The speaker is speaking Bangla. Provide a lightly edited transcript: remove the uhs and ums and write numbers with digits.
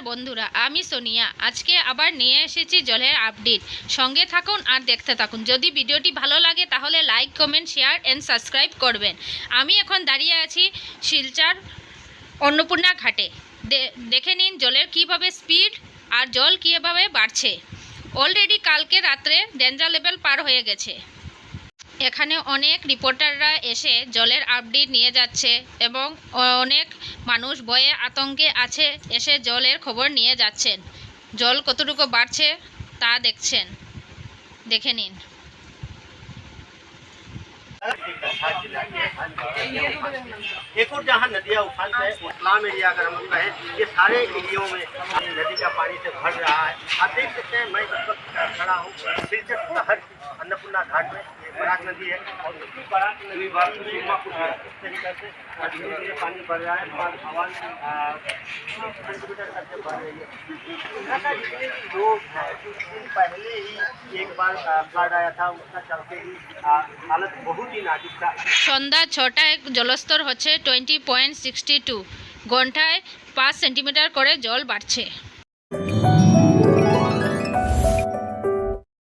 বন্ধুরা, আমি সোনিয়া। আজকে আবার নিয়ে এসেছি জলের আপডেট। সঙ্গে থাকুন আর দেখতে থাকুন। যদি ভিডিওটি ভালো লাগে তাহলে like, comment, share and subscribe করবেন। আমি এখন দাঁড়িয়ে আছি শিলচর অন্নপূর্ণা ঘাটে। দেখে নিন জলের কীভাবে স্পিড আর জল কীভাবে বাড়ছে। অলরেডি কালকে রাত্রে ডেঞ্জার লেভেল পার হয়ে গেছে। এখানে অনেক রিপোর্টাররা এসে জলের আপডেট নিয়ে যাচ্ছে এবং অনেক মানুষ ভয়ে আতঙ্কে আছে, এসে জলের খবর নিয়ে যাচ্ছেন। জল কতটুকু বাড়ছে তা দেখছেন, দেখে নিন। एक और जहाँ नदियाँ उफान पे इस्लाम एरिया अगर हम कहें, ये सारे एरियो में नदी का पानी से भर रहा है। आप देख सकते हैं, मैं इस वक्त खड़ा हूँ सिलचर शहर अन्नपूर्णा घाट में। बराक नदी है और उसी बराक नदी इस तरीके से धीरे धीरे पानी बढ़ रहा है। हवा सेंटीमीटर तक से बढ़ रही है। यहाँ का जितने भी लोग हैं, कुछ दिन पहले ही एक बार फ्लड आया था, उसका चलते ही हालत बहुत ही नाजुक था। সন্ধ্যা 6টায় জলস্তর হচ্ছে 20.62, ঘন্টায় 5 সেন্টিমিটার করে জল বাড়ছে।